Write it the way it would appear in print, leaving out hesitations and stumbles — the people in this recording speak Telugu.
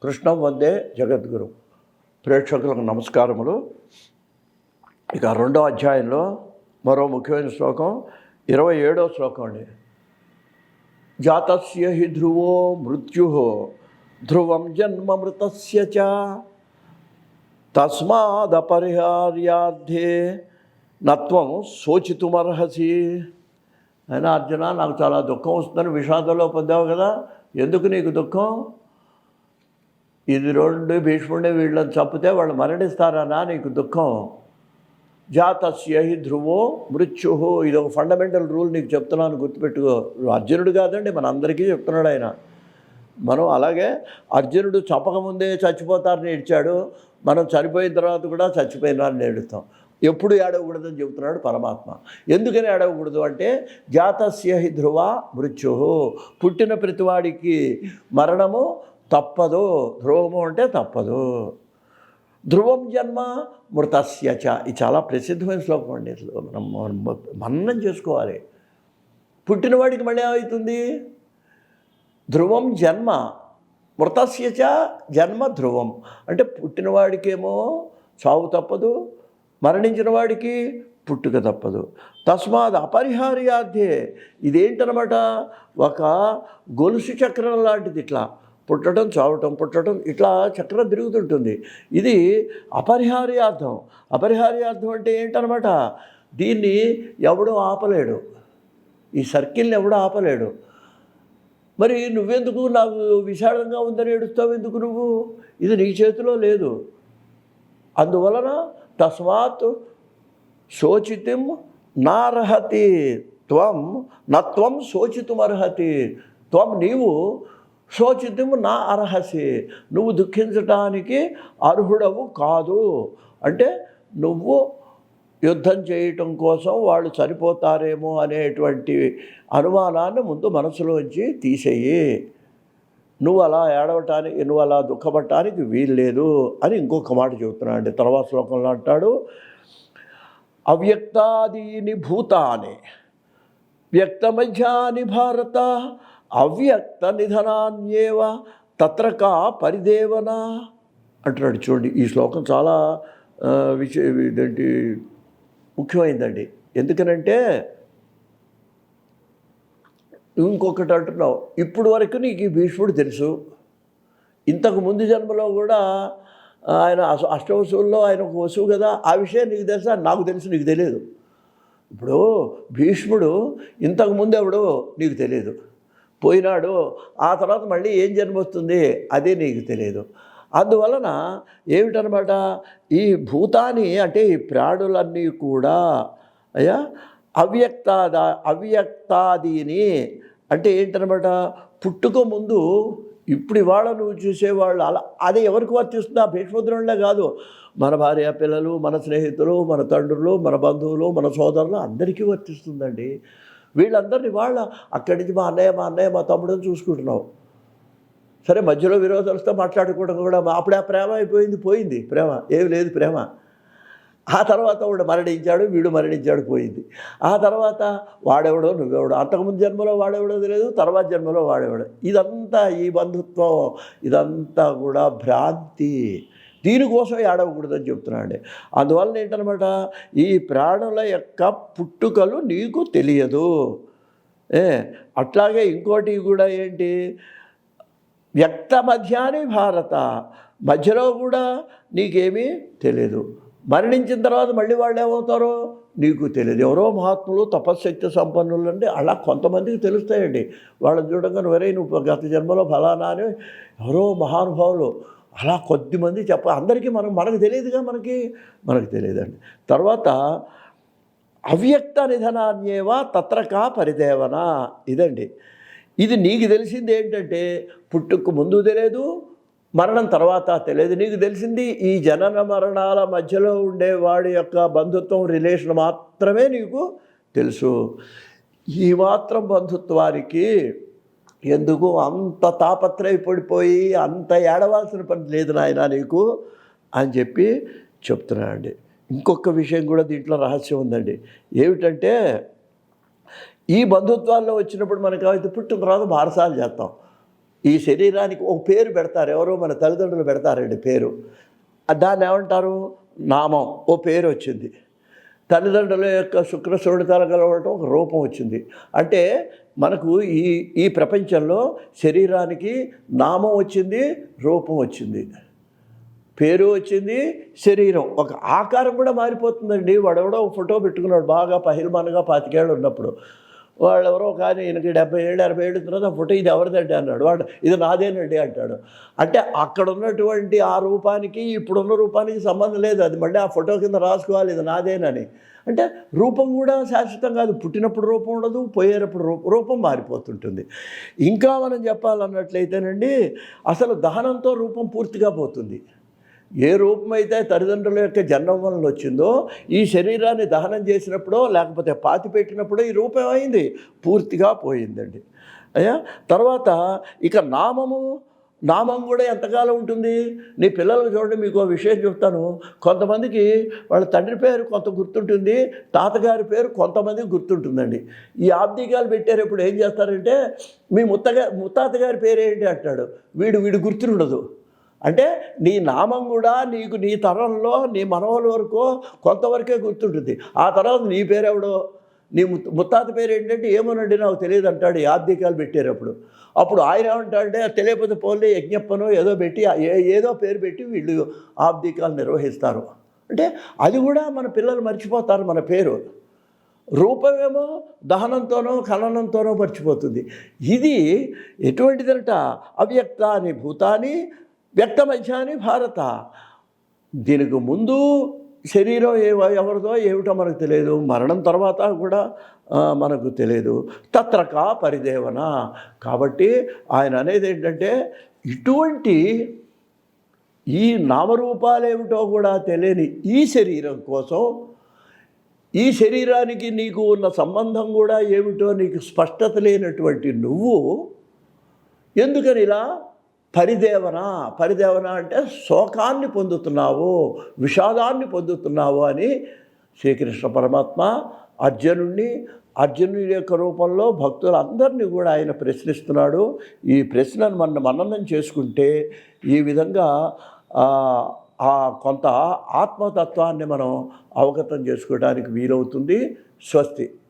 కృష్ణం వందే జగద్గురు. ప్రేక్షకులకు నమస్కారములు. ఇక 2వ అధ్యాయంలో మరో ముఖ్యమైన శ్లోకం 27వ శ్లోకం అండి. జాతస్య హి ధ్రువో మృత్యు ధ్రువం జన్మ మృతస్య చ తస్మాదపరిహార్యార్థే నత్వం శోచితుమర్హసి. అయినా అర్జున, నాకు చాలా దుఃఖం వస్తుందని విషాదంలో పొందావు కదా, ఎందుకు నీకు దుఃఖం? ఇది 2 భీష్ముడిని వీళ్ళని చంపితే వాళ్ళు మరణిస్తారనా నీకు దుఃఖం? జాతస్య హి ధ్రువో మృత్యు, ఇది ఒక ఫండమెంటల్ రూల్ నీకు చెప్తున్నాను, గుర్తుపెట్టుకో. అర్జునుడు కాదండి, మన అందరికీ చెప్తున్నాడు ఆయన. మనం అలాగే అర్జునుడు చంపకముందే చచ్చిపోతారని ఏడ్చాడు, మనం చనిపోయిన తర్వాత కూడా చచ్చిపోయినారని ఏడుస్తాం. ఎప్పుడు ఏడవకూడదని చెబుతున్నాడు పరమాత్మ. ఎందుకని ఏడవకూడదు అంటే, జాతస్య హి ధ్రువ మృత్యు, పుట్టిన ప్రతివాడికి మరణము తప్పదు. ధ్రువము అంటే తప్పదు. ధ్రువం జన్మ మృతస్య చ, ఇది చాలా ప్రసిద్ధమైన శ్లోకం అండి. మనం మననం చేసుకోవాలి. పుట్టినవాడికి మళ్ళీ ఏమవుతుంది? ధ్రువం జన్మ మృతస్య చ జన్మ ధ్రువం అంటే పుట్టినవాడికేమో చావు తప్పదు, మరణించిన వాడికి పుట్టుక తప్పదు. తస్మాత్ అపరిహార్యార్థే, ఇదేంటనమాట, ఒక గొలుసు చక్రం లాంటిది. ఇట్లా పుట్టడం చావటం పుట్టడం ఇట్లా చక్రం తిరుగుతుంటుంది. ఇది అపరిహార్యార్థం. అపరిహార్యార్థం అంటే ఏంటనమాట, దీన్ని ఎవడూ ఆపలేడు, ఈ సర్కిల్ని ఎవడూ ఆపలేడు. మరి నువ్వెందుకు నాకు విషాదంగా ఉందని ఏడుస్తావు ఎందుకు? నువ్వు ఇది నీ చేతిలో లేదు. అందువలన తస్మాత్ శోచితుం నార్హతి త్వం నత్వం శోచితుమర్హతి. త్వం నీవు శోచితుం నా అర్హసి, నువ్వు దుఃఖించటానికి అర్హుడవు కాదు. అంటే నువ్వు యుద్ధం చేయటం కోసం వాళ్ళు చనిపోతారేమో అనేటువంటి అనుమానాన్ని ముందు మనసులోంచి తీసేయి. నువ్వు అలా ఏడవటానికి, నువ్వు అలా దుఃఖపడటానికి వీల్లేదు అని ఇంకొక మాట చెబుతున్నాడు అండి. తర్వాత శ్లోకంలో అంటాడు, అవ్యక్తాదీని భూతాని వ్యక్తమధ్యాని భారత అవ్యక్త నిధనాన్యేవ తత్ర కా పరిదేవన అంటున్నాడు. చూడండి, ఈ శ్లోకం చాలా ఇదేంటి ముఖ్యమైందండి. ఎందుకనంటే ఇంకొకటి అంటున్నావు, ఇప్పుడు వరకు నీకు ఈ భీష్ముడు తెలుసు, ఇంతకు ముందు జన్మలో కూడా ఆయన అష్టవసువుల్లో ఆయన ఒక వసువు కదా, ఆ విషయం నీకు తెలుసా? నాకు తెలుసు, నీకు తెలియదు. ఇప్పుడు భీష్ముడు ఇంతకుముందు ఎవడో నీకు తెలియదు, పోయినాడు, ఆ తర్వాత మళ్ళీ ఏం జన్మ వస్తుంది అదే నీకు తెలియదు. అందువలన ఏమిటనమాట, ఈ భూతాన్ని అంటే ఈ ప్రాణులన్నీ కూడా అయ్యా అవ్యక్తాదీని అంటే ఏంటనమాట, పుట్టుక ముందు ఇప్పుడు ఇవాళ నువ్వు చూసేవాళ్ళు అలా అది ఎవరికి వర్తిస్తుందా? భీష్మద్రోణులే కాదు, మన భార్య పిల్లలు, మన స్నేహితులు, మన తండ్రులు, మన బంధువులు, మన సోదరులు అందరికీ వర్తిస్తుందండి. వీళ్ళందరినీ వాళ్ళ అక్కడి నుంచి మా అన్నయ్య మా తమ్ముడని చూసుకుంటున్నావు. సరే, మధ్యలో విరోధాలతో మాట్లాడుకోవడం కూడా అప్పుడే ఆ ప్రేమ పోయింది ప్రేమ, ఏమి లేదు ప్రేమ. ఆ తర్వాత వాడు మరణించాడు, వీడు మరణించాడు, పోయింది. ఆ తర్వాత వాడెవడో నువ్వెవడో, అంతకుముందు జన్మలో వాడెవడో తెలియదు, తర్వాత జన్మలో వాడెవడో. ఇదంతా ఈ బంధుత్వం ఇదంతా కూడా భ్రాంతి. దీనికోసం ఏడవకూడదని చెప్తున్నాండి. అందువలన ఏంటనమాట, ఈ ప్రాణుల యొక్క పుట్టుకలు నీకు తెలియదు. అట్లాగే ఇంకోటి కూడా ఏంటి, వ్యక్త మధ్యాని భారత, మధ్యలో కూడా నీకేమీ తెలియదు. మరణించిన తర్వాత మళ్ళీ వాళ్ళు ఏమవుతారో నీకు తెలియదు. ఎవరో మహాత్ములు తపశ్శక్తి సంపన్నులు అంటే అలా కొంతమందికి తెలుస్తాయండి. వాళ్ళని చూడగానే వరే నువ్వు గత జన్మలో ఫలానా అని ఎవరో మహానుభావులు అలా కొద్దిమంది అందరికీ మనకు తెలియదుగా, మనకు తెలియదండి. తర్వాత అవ్యక్త నిధనాన్యేవ తత్రకా పరిదేవన, ఇదండి. ఇది నీకు తెలిసింది ఏంటంటే, పుట్టుకు ముందు తెలియదు, మరణం తర్వాత తెలియదు. నీకు తెలిసింది ఈ జనన మరణాల మధ్యలో ఉండే వాడి యొక్క బంధుత్వం, రిలేషన్ మాత్రమే నీకు తెలుసు. ఈ మాత్రం బంధుత్వానికి ఎందుకు అంత తాపత్రయపడిపోయి అంత ఏడవాల్సిన పని లేదు నాయన నీకు అని చెప్పి చెప్తున్నానండి. ఇంకొక విషయం కూడా దీంట్లో రహస్యం ఉందండి. ఏమిటంటే, ఈ బంధుత్వాల్లో వచ్చినప్పుడు మనకు అయితే పుట్టిన తర్వాత బారసాలు చేస్తాం. ఈ శరీరానికి ఒక పేరు పెడతారు, ఎవరో మన తల్లిదండ్రులు పెడతారండి పేరు. దాన్ని ఏమంటారు? నామం. ఓ పేరు వచ్చింది. తల్లిదండ్రుల యొక్క శుక్రశోణితాలు కలవటం ఒక రూపం వచ్చింది. అంటే మనకు ఈ ప్రపంచంలో శరీరానికి నామం వచ్చింది, రూపం వచ్చింది, పేరు వచ్చింది, శరీరం, ఒక ఆకారం కూడా మారిపోతుందండి. వాడెవడో ఒక ఫోటో పెట్టుకున్నాడు బాగా పహిల్మాన్గా 25 ఏళ్ళు ఉన్నప్పుడు. వాళ్ళెవరో కానీ ఈయనకి 70 ఏళ్ళు 60 ఏళ్ళ తర్వాత ఆ ఫోటో ఇది ఎవరిదండి అన్నాడు. వాడు ఇది నాదేనండి అంటాడు. అంటే అక్కడ ఉన్నటువంటి ఆ రూపానికి ఇప్పుడున్న రూపానికి సంబంధం లేదు. అది మళ్ళీ ఆ ఫోటో కింద రాసుకోవాలి ఇది నాదేనని. అంటే రూపం కూడా శాశ్వతం కాదు. పుట్టినప్పుడు రూపం ఉండదు, పోయేటప్పుడు రూపం మారిపోతుంటుంది. ఇంకా మనం చెప్పాలన్నట్లయితేనండి, అసలు దహనంతో రూపం పూర్తిగా పోతుంది. ఏ రూపమైతే తల్లిదండ్రుల యొక్క జన్మం వలన వచ్చిందో, ఈ శరీరాన్ని దహనం చేసినప్పుడో లేకపోతే పాతి పెట్టినప్పుడో ఈ రూపం అయింది, పూర్తిగా పోయిందండి. అయ్యా తర్వాత ఇక నామం కూడా ఎంతకాలం ఉంటుంది? నీ పిల్లలకు చూడండి, మీకు విషయం చెప్తాను. కొంతమందికి వాళ్ళ తండ్రి పేరు కొంత గుర్తుంటుంది, తాతగారి పేరు కొంతమందికి గుర్తుంటుందండి. ఈ ఆబ్దికాలు పెట్టేటప్పుడు ఏం చేస్తారంటే, మీ ముత్తాతగారి పేరు ఏంటి అంటాడు. వీడు గుర్తుండదు. అంటే నీ నామం కూడా నీకు నీ తరంలో నీ మనవల వరకు కొంతవరకే గుర్తుంటుంది. ఆ తర్వాత నీ పేరెవడో, నీ ముత్తాత పేరు ఏంటంటే ఏమోనండి నాకు తెలియదు అంటాడు. ఆబ్దికాలు పెట్టేటప్పుడు అప్పుడు ఆయన ఏమంటాడంటే తెలియకపోతే పోలే యజ్ఞప్పనో ఏదో పెట్టి ఏదో పేరు పెట్టి వీళ్ళు ఆబ్దికాలు నిర్వహిస్తారు. అంటే అది కూడా మన పిల్లలు మర్చిపోతారు. మన పేరు రూపమేమో దహనంతోనో ఖననంతోనో మర్చిపోతుంది. ఇది ఎటువంటిదంట? అవ్యక్తాని భూతాని వ్యక్తమధ్యాని భారత. దీనికి ముందు శరీరం ఎవరిదో ఏమిటో మనకు తెలియదు, మరణం తర్వాత కూడా మనకు తెలియదు. తత్రకా పరిదేవన. కాబట్టి ఆయన అనేది ఏంటంటే, ఇటువంటి ఈ నామరూపాలేమిటో కూడా తెలియని ఈ శరీరం కోసం, ఈ శరీరానికి నీకు ఉన్న సంబంధం కూడా ఏమిటో నీకు స్పష్టత లేనటువంటి నువ్వు ఎందుకని ఇలా పరిదేవన అంటే శోకాన్ని పొందుతున్నావు, విషాదాన్ని పొందుతున్నావు అని శ్రీకృష్ణ పరమాత్మ అర్జునుడి యొక్క రూపంలో భక్తులందరినీ కూడా ఆయన ప్రశ్నిస్తున్నాడు. ఈ ప్రశ్నను మనం మననం చేసుకుంటే ఈ విధంగా కొంత ఆత్మతత్వాన్ని మనం అవగతం చేసుకోవడానికి వీలవుతుంది. స్వస్తి.